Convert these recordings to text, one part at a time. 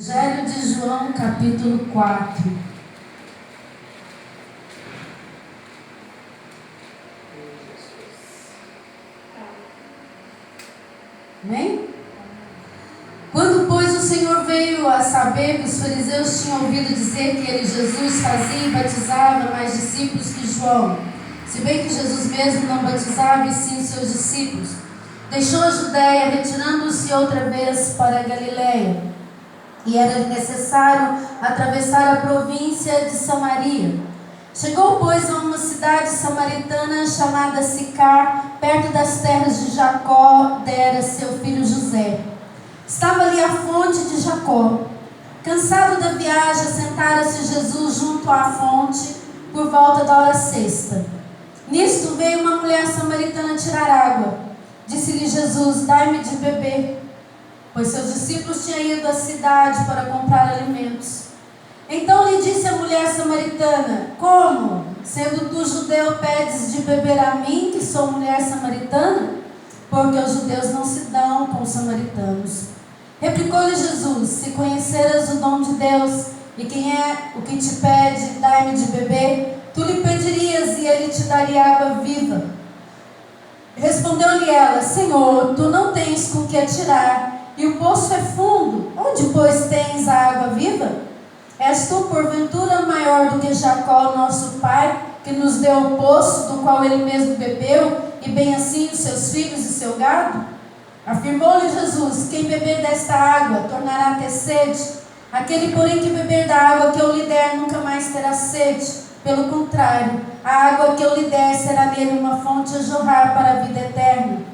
Evangelho de João, capítulo 4. Amém? Quando, pois, o Senhor veio a saber que os fariseus tinham ouvido dizer que ele, Jesus, fazia e batizava mais discípulos que João, se bem que Jesus mesmo não batizava e sim os seus discípulos, deixou a Judéia, retirando-se outra vez para a Galiléia. E era necessário atravessar a província de Samaria. Chegou, pois, a uma cidade samaritana chamada Sicar, perto das terras de Jacó, dera seu filho José. Estava ali a fonte de Jacó. Cansado da viagem, sentara-se Jesus junto à fonte, por volta da hora sexta. Nisto veio uma mulher samaritana tirar água. Disse-lhe Jesus: dai-me de beber. Pois seus discípulos tinham ido à cidade para comprar alimentos. Então lhe disse a mulher samaritana: como, sendo tu judeu, pedes de beber a mim, que sou mulher samaritana? Porque os judeus não se dão com os samaritanos. Replicou-lhe Jesus: se conheceras o dom de Deus, e quem é o que te pede, dai-me de beber, tu lhe pedirias e ele te daria água viva. Respondeu-lhe ela: Senhor, tu não tens com que atirar, e o poço é fundo. Onde, pois, tens a água viva? És tu, porventura, maior do que Jacó, nosso pai, que nos deu o poço, do qual ele mesmo bebeu, e bem assim os seus filhos e seu gado? Afirmou-lhe Jesus: quem beber desta água tornará a ter sede. Aquele, porém, que beber da água que eu lhe der, nunca mais terá sede. Pelo contrário, a água que eu lhe der será nele uma fonte a jorrar para a vida eterna.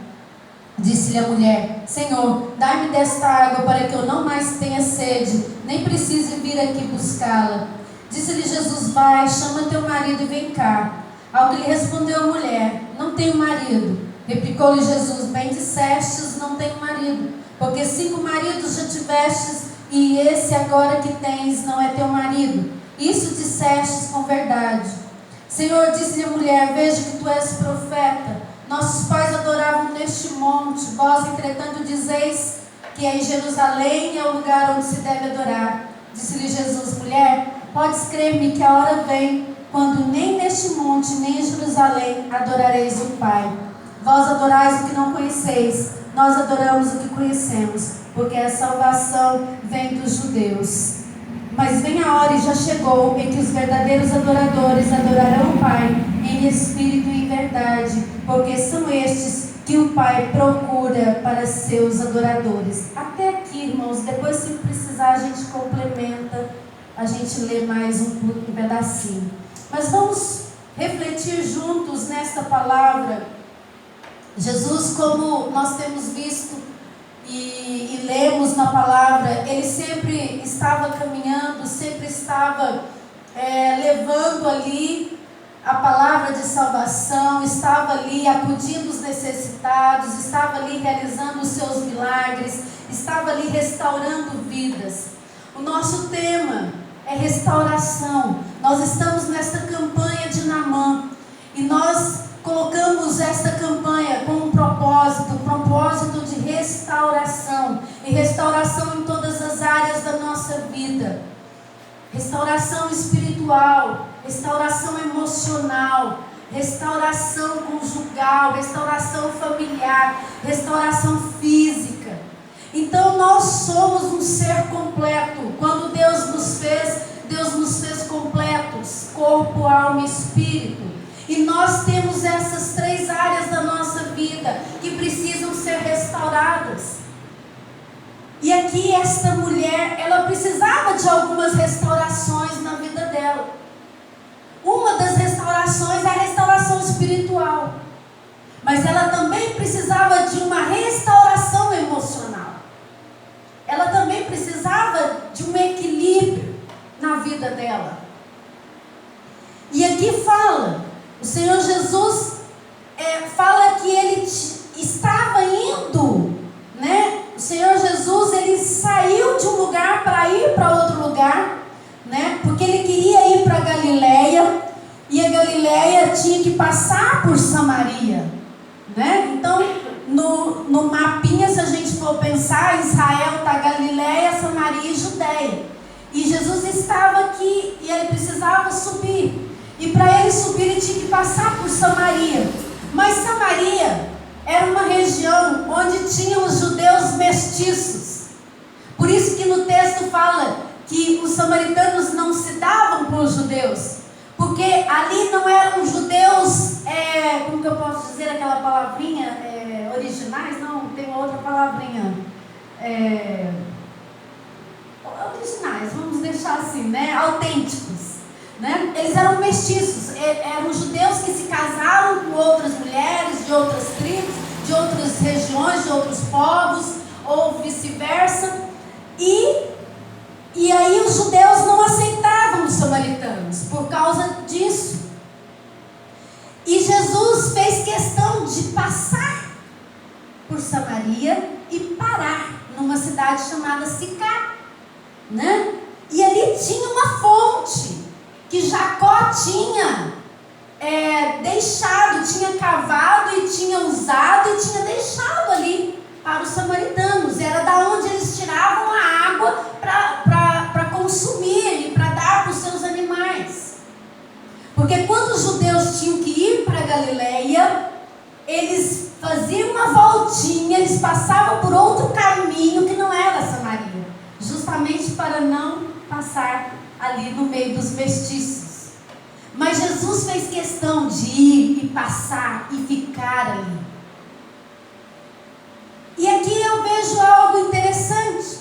Disse-lhe a mulher: Senhor, dai-me desta água para que eu não mais tenha sede, nem precise vir aqui buscá-la. Disse-lhe Jesus: vai, chama teu marido e vem cá. Ao que lhe respondeu a mulher: não tenho marido. Replicou-lhe Jesus: bem dissestes, não tenho marido, porque 5 maridos já tivestes, e esse agora que tens não é teu marido. Isso dissestes com verdade. Senhor, disse-lhe a mulher: vejo que tu és profeta. Nossos pais adoravam neste monte, vós, entretanto, dizeis que é em Jerusalém é o lugar onde se deve adorar. Disse-lhe Jesus: mulher, podes crer-me que a hora vem, quando nem neste monte, nem em Jerusalém adorareis o Pai. Vós adorais o que não conheceis, nós adoramos o que conhecemos, porque a salvação vem dos judeus. Mas vem a hora, e já chegou, em que os verdadeiros adoradores adorarão o Pai em espírito e em verdade, porque são estes que o Pai procura para seus adoradores. Até aqui, irmãos. Depois, se precisar, a gente complementa, a gente lê mais um pedacinho. Mas vamos refletir juntos nesta palavra. Jesus, como nós temos visto e lemos na palavra, ele sempre estava caminhando, sempre estava levando ali a palavra de salvação, estava ali acudindo os necessitados, estava ali realizando os seus milagres, estava ali restaurando vidas. O nosso tema é restauração. Nós estamos nesta campanha de Naamã e nós colocamos esta campanha com um propósito de restauração, e restauração em todas as áreas da nossa vida. Restauração espiritual, restauração emocional, restauração conjugal, restauração familiar, restauração física. Então nós somos um ser completo. Quando Deus nos fez completos, corpo, alma e espírito. E nós temos essas 3 áreas da nossa vida que precisam ser restauradas. E aqui esta mulher, ela precisava de algumas restaurações na vida dela. Uma das restaurações é a restauração espiritual. Mas ela também precisava de uma restauração emocional. Ela também precisava de um equilíbrio na vida dela. E aqui o Senhor Jesus fala que ele estava indo, né? O Senhor Jesus, ele saiu de um lugar para ir para outro lugar, né? Porque ele queria ir para Galiléia, e a Galiléia tinha que passar por Samaria, né? Então, no mapinha, se a gente for pensar, Israel está Galileia, Samaria e Judeia. E Jesus estava aqui e ele precisava subir. E para ele subir, ele tinha que passar por Samaria. Mas Samaria era uma região onde tinham os judeus mestiços. Por isso que no texto fala que os samaritanos não se davam com os judeus. Porque ali não eram judeus, como que eu posso dizer aquela palavrinha? Originais? Não, tem outra palavrinha. Originais, vamos deixar assim, né? Autênticos. Né? Eles eram mestiços, eram judeus que se casaram com outras mulheres de outras tribos, de outras regiões, de outros povos, ou vice-versa. E aí os judeus não aceitavam os samaritanos por causa disso. E Jesus fez questão de passar por Samaria e parar numa cidade chamada Sicar, né? E ali tinha uma fonte que Jacó tinha deixado, tinha cavado e tinha usado e tinha deixado ali para os samaritanos. Era da onde eles tiravam a água para consumir e para dar para os seus animais. Porque quando os judeus tinham que ir para Galileia, eles faziam uma voltinha, eles passavam por outro caminho que não era Samaria, justamente para não passar ali no meio dos mestiços. Mas Jesus fez questão de ir e passar e ficar ali. E aqui eu vejo algo interessante.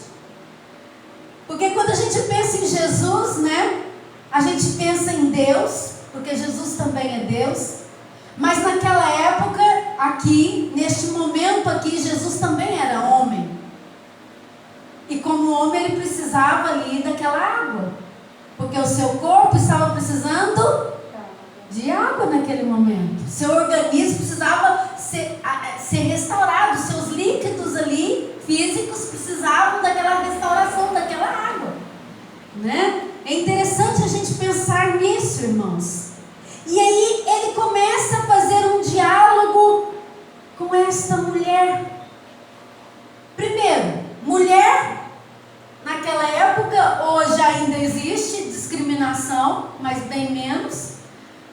Porque quando a gente pensa em Jesus, né? A gente pensa em Deus, porque Jesus também é Deus. Mas naquela época, aqui, neste momento aqui, Jesus também era homem. E como homem ele precisava ali daquela água. Porque o seu corpo estava precisando de água naquele momento. Seu organismo precisava ser restaurado. Seus líquidos ali, físicos, precisavam daquela restauração, daquela água. Né? É interessante a gente pensar nisso, irmãos. E aí ele começa a fazer um diálogo com esta mulher. Primeiro, mulher, naquela época, hoje ainda existe discriminação, mas bem menos.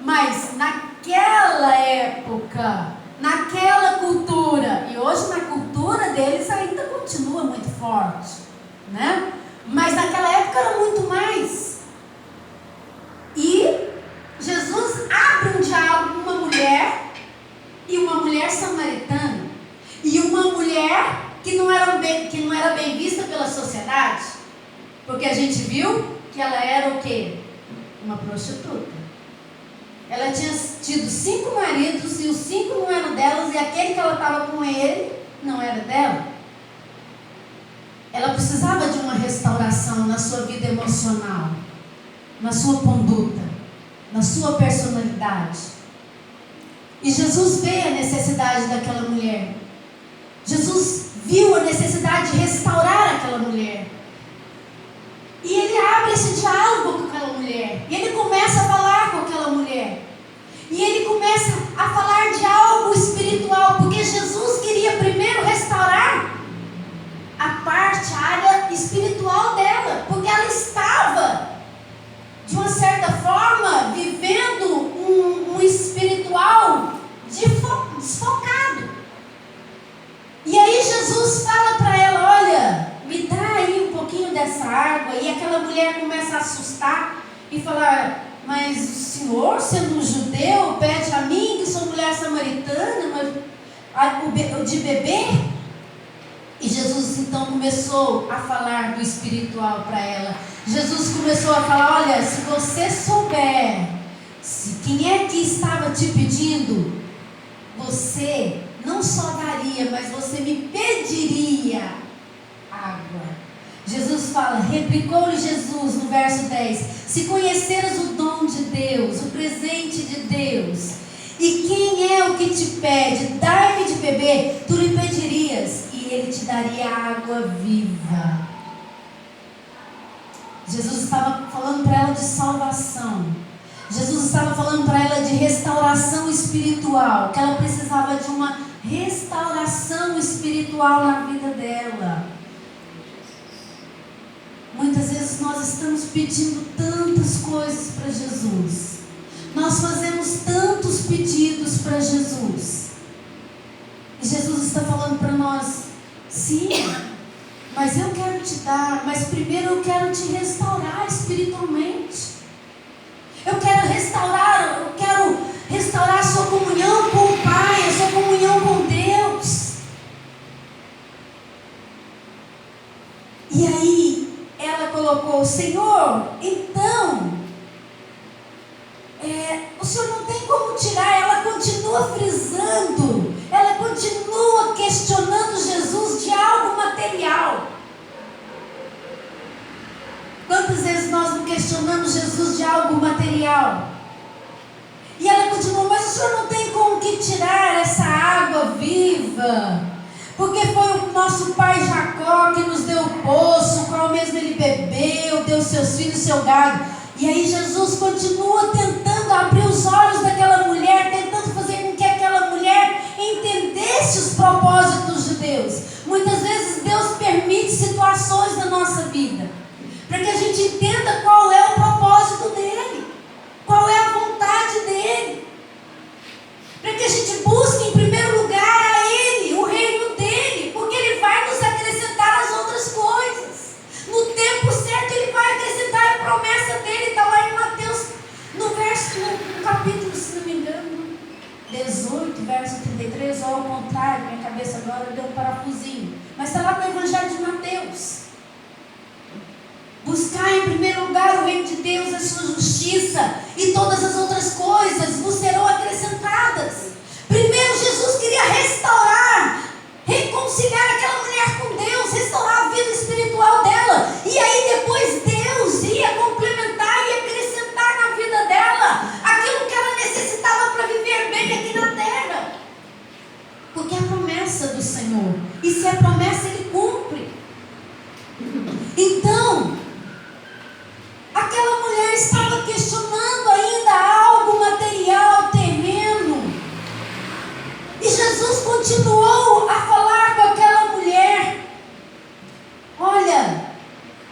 Mas naquela época, naquela cultura, e hoje na cultura deles ainda continua muito forte, né? Mas naquela época era muito mais. E Jesus abre um diálogo com uma mulher, e uma mulher samaritana, e uma mulher que não era bem vista pela sociedade, porque a gente viu que ela era o quê? Uma prostituta. Ela tinha tido 5 maridos e os 5 não eram delas, e aquele que ela estava com ele não era dela. Ela precisava de uma restauração na sua vida emocional, na sua conduta, na sua personalidade. E Jesus vê a necessidade daquela mulher. Jesus viu a necessidade de restaurar aquela mulher. E ele abre esse diálogo com aquela mulher. E ele começa a falar com aquela mulher. E ele começa a falar de algo espiritual. Porque Jesus queria primeiro restaurar a área espiritual dela. Porque ela estava, de uma certa forma, vivendo um espiritual desfocado. E aí Jesus fala para ela, olha, me dá aí um pouquinho dessa água. E aquela mulher começa a assustar e falar, mas o senhor, sendo um judeu, pede a mim, que sou mulher samaritana, de beber? E Jesus então começou a falar do espiritual para ela. Jesus começou a falar, olha, se você souber quem é que estava te pedindo, você não só daria, mas você me pediria água. Jesus fala, replicou-lhe Jesus no verso 10, se conheceras o dom de Deus, o presente de Deus, e quem é o que te pede, dai-me de beber, tu lhe pedirias, e ele te daria água viva. Jesus estava falando para ela de salvação. Jesus estava falando para ela de restauração espiritual, que ela precisava de uma restauração espiritual na vida dela. Muitas vezes nós estamos pedindo tantas coisas para Jesus. Nós fazemos tantos pedidos para Jesus. E Jesus está falando para nós: sim, mas eu quero te dar, mas primeiro eu quero te restaurar espiritualmente. Eu quero restaurar a sua comunhão com o Pai, a sua comunhão com Deus. E aí ela colocou: Senhor, então, o Senhor não tem como tirar. Ela continua frisando, ela continua questionando Jesus de algo material. Quantas vezes nós não questionamos Jesus de algo material? E ela continuou: mas o Senhor não tem como que tirar essa água viva? Porque foi o nosso pai Jacó que nos deu o poço, o qual mesmo ele bebeu, deu seus filhos, seu gado. E aí Jesus continua tentando abrir os olhos daquela mulher, tentando fazer com que aquela mulher entendesse os propósitos de Deus. Muitas vezes Deus permite situações na nossa vida, para que a gente entenda qual é o propósito dele, qual é a vontade dele, para que a gente busque em primeiro lugar a ele, o reino dele, porque ele vai nos acrescentar as outras coisas. No tempo certo ele vai acrescentar a promessa dele. Está lá em Mateus, no capítulo, se não me engano, 18, verso 33, ou ao contrário, minha cabeça agora deu um parafusinho, mas está lá no Evangelho de Mateus. Buscar em primeiro lugar o reino de Deus, a sua justiça, e todas as outras coisas vos serão acrescentadas. Primeiro Jesus queria restaurar, reconciliar aquela mulher com Deus, restaurar a vida espiritual dela. E aí depois Deus ia complementar e acrescentar na vida dela aquilo que ela necessitava para viver bem aqui na terra. Porque é a promessa do Senhor, e se é promessa Ele cumpre. Então, aquela mulher estava questionando ainda algo material, terreno. E Jesus continuou a falar com aquela mulher: olha,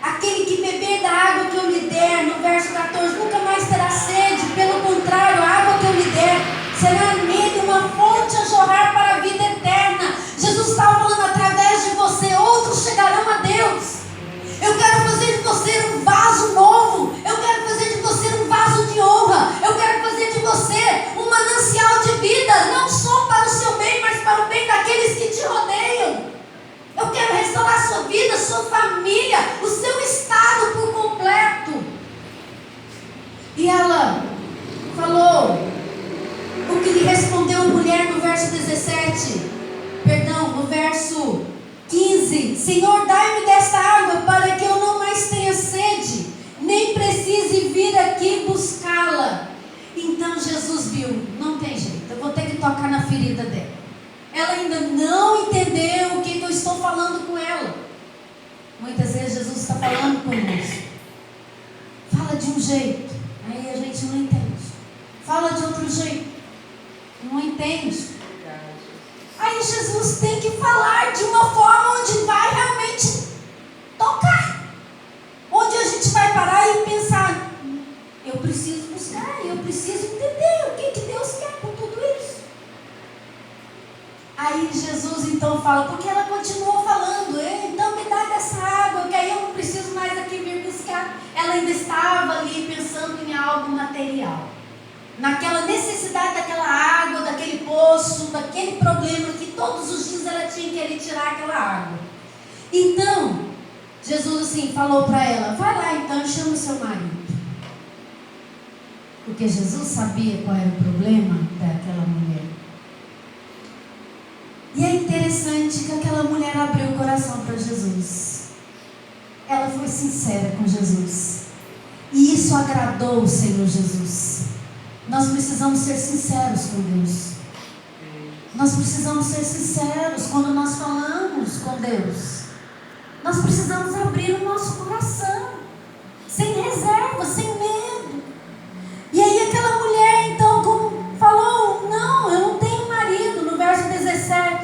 aquele que beber da água que eu lhe der, no verso 14, nunca mais terá sede. Pelo contrário, a água que eu lhe der será nele uma fonte a jorrar para a vida eterna. Jesus estava falando: através de você outros chegarão a Deus. Eu quero fazer de você um vaso novo. Eu quero fazer de você um vaso de honra. Eu quero fazer de você um manancial de vida, não só para o seu bem, mas para o bem daqueles que te rodeiam. Eu quero restaurar sua vida, sua família, o seu estado por completo. E ela falou o que lhe respondeu a mulher no verso 17. Perdão, no verso 15: Senhor, dai-me desta água para que eu não mais tenha sede, nem precise vir aqui buscá-la. Então Jesus viu: não tem jeito, eu vou ter que tocar na ferida dela. Ela ainda não entendeu o que eu estou falando com ela. Muitas vezes Jesus está falando conosco. Fala de um jeito, aí a gente não entende. Fala de outro jeito, não entende. Aí Jesus tem que falar de uma forma onde vai realmente tocar, onde a gente vai parar e pensar: eu preciso buscar, eu preciso entender o que Deus quer com tudo isso. Aí Jesus então fala, porque ela continuou falando: então me dá dessa água, que aí eu não preciso mais aqui vir buscar. Ela ainda estava ali pensando em algo material, naquela necessidade daquela água, daquele poço, daquele problema que todos os dias ela tinha que ali tirar aquela água. Então, Jesus assim falou para ela: vai lá então e chama o seu marido. Porque Jesus sabia qual era o problema daquela mulher. E é interessante que aquela mulher abriu o coração para Jesus. Ela foi sincera com Jesus. E isso agradou o Senhor Jesus. Nós precisamos ser sinceros com Deus. Nós precisamos ser sinceros quando nós falamos com Deus. Nós precisamos abrir o nosso coração, sem reserva, sem medo. E aí aquela mulher então falou: não, eu não tenho marido, no verso 17.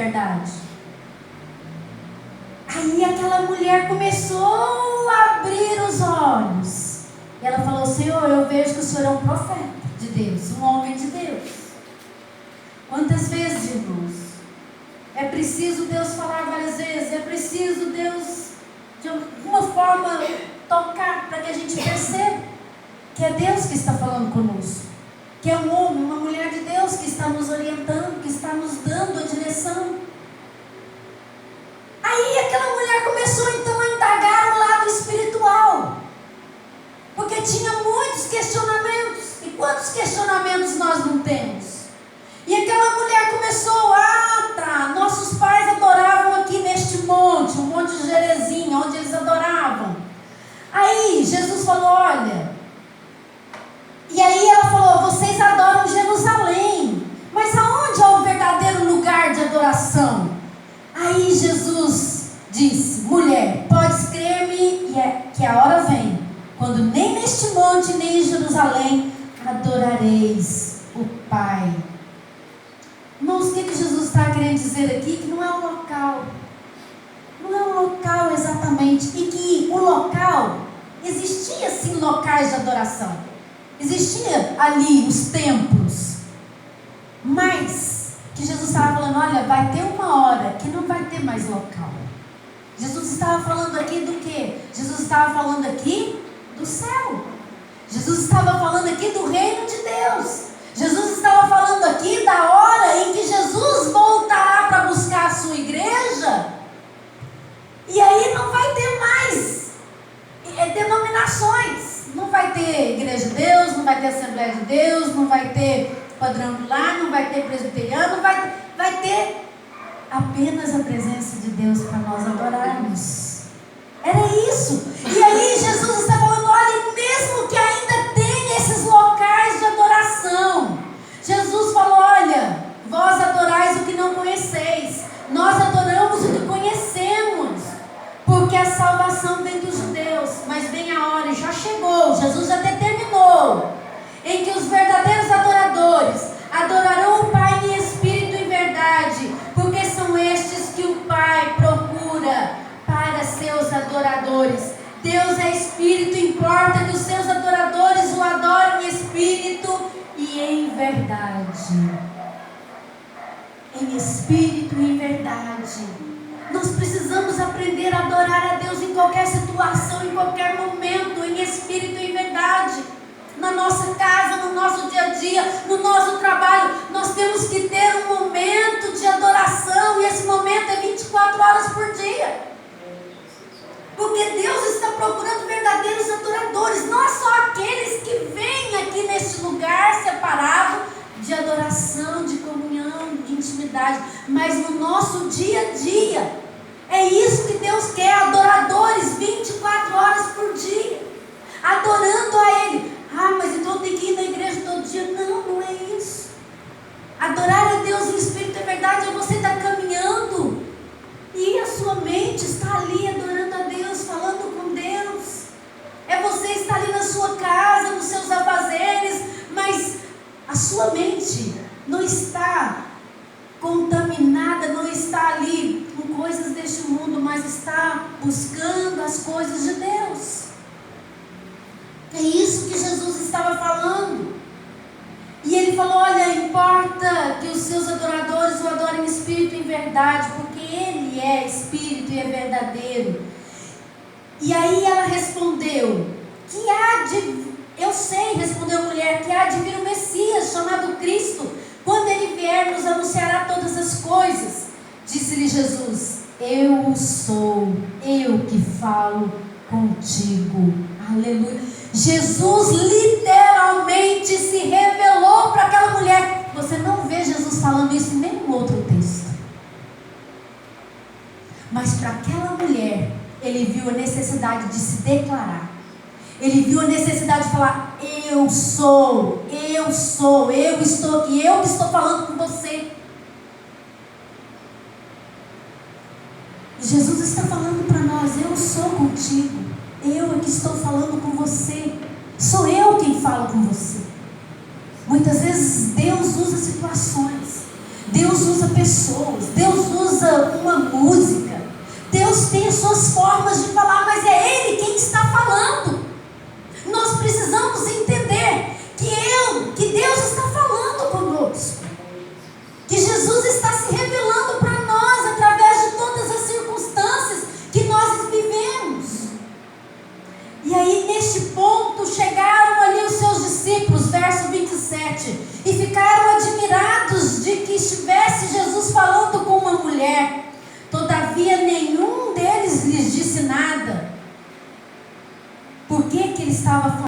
verdade. Aí aquela mulher começou a abrir os olhos. E ela falou: Senhor, eu vejo que o Senhor é um profeta de Deus, um homem de Deus. Quantas vezes, irmãos, é preciso Deus falar várias vezes, é preciso Deus, de alguma forma, tocar para que a gente perceba que é Deus que está falando conosco, que é um homem, uma mulher de Deus que está nos orientando, que está nos dando a direção. Aí aquela mulher começou então a indagar o lado espiritual, porque tinha muitos questionamentos. E quantos questionamentos nós não temos? E aquela mulher começou: nossos pais adoravam aqui neste monte, o Monte de Gerizim, onde eles adoravam. Aí Jesus falou: olha, e aí ela falou: vocês adoram Jerusalém, mas aonde é o verdadeiro lugar de adoração? Aí Jesus disse: mulher, podes crer-me que a hora vem, quando nem neste monte, nem em Jerusalém adorareis o Pai. Irmãos, o que Jesus está querendo dizer aqui? Que não é um local. Não é um local exatamente. E que o local, existia sim locais de adoração. Existia ali os templos. Mas que Jesus estava falando: olha, vai ter uma hora que não vai ter mais local. Jesus estava falando aqui do quê? Jesus estava falando aqui do céu. Jesus estava falando aqui do reino de Deus. Jesus estava falando aqui da hora em que Jesus voltará para buscar a sua igreja. E aí não vai ter mais denominações. Não vai ter igreja de Deus, não vai ter Assembleia de Deus, não vai ter quadrangular, não vai ter presbiteriano, vai ter apenas a presença de Deus para nós adorarmos. Era isso. E aí Jesus está falando: olha, mesmo que ainda tenha esses locais de adoração, Jesus falou: olha, vós adorais o que não conheceis, nós adoramos o que conhecemos, porque a salvação vem dos judeus. Mas vem a hora, e já chegou, Jesus já determinou, em que os verdadeiros adoradores adorarão o Pai em espírito e verdade, porque são estes que o Pai procura para seus adoradores. Deus é espírito, importa que os seus adoradores o adorem em espírito e em verdade. Em espírito e em verdade. Nós precisamos aprender a adorar a Deus em qualquer situação, em qualquer momento, em espírito e em verdade. Na nossa casa, no nosso dia a dia, no nosso trabalho, nós temos que ter um momento de adoração, e esse momento é 24 horas por dia. Porque Deus está procurando verdadeiros adoradores, não só aqueles que vêm aqui neste lugar separado de adoração, de comunhão, de intimidade, mas no nosso dia a dia. É isso que Deus quer, adoradores 24 horas por dia, adorando a Ele. Mas então tem que ir na igreja todo dia. Não, não é isso. Adorar a Deus em espírito e verdade é você estar caminhando e a sua mente está ali adorando a Deus, falando com Deus. É você estar ali na sua casa, nos seus afazeres, mas a sua mente não está contaminada, não está ali com coisas deste mundo, mas está buscando as coisas de Deus. É isso que Jesus estava falando. E ele falou: olha, importa que os seus adoradores o adorem em espírito e em verdade, porque Ele é espírito e é verdadeiro. E aí ela respondeu: eu sei, respondeu a mulher, que há de vir o Messias, chamado Cristo. Quando Ele vier, nos anunciará todas as coisas. Disse-lhe Jesus: eu sou, eu que falo contigo. Aleluia. Jesus literalmente se revelou para aquela mulher. Você não vê Jesus falando isso em nenhum outro texto. Mas para aquela mulher, Ele viu a necessidade de se declarar. Ele viu a necessidade de falar: eu sou, eu estou aqui, eu que estou falando com você. Jesus está falando para nós: eu sou contigo. Eu é que estou falando com você. Sou eu quem fala com você. Muitas vezes Deus usa situações, Deus usa usa pessoas, Deus usa uma música, Deus tem as suas formas de falar, mas é Ele quem está falando. Nós precisamos entender que Deus está falando conosco, que Jesus está se revelando para nós através de todas as circunstâncias que nós vivemos. E aí neste ponto chegaram ali os seus discípulos, verso 27, e ficaram admirados de que estivesse Jesus falando com uma mulher. Todavia nenhum deles lhes disse nada. Por que ele estava falando?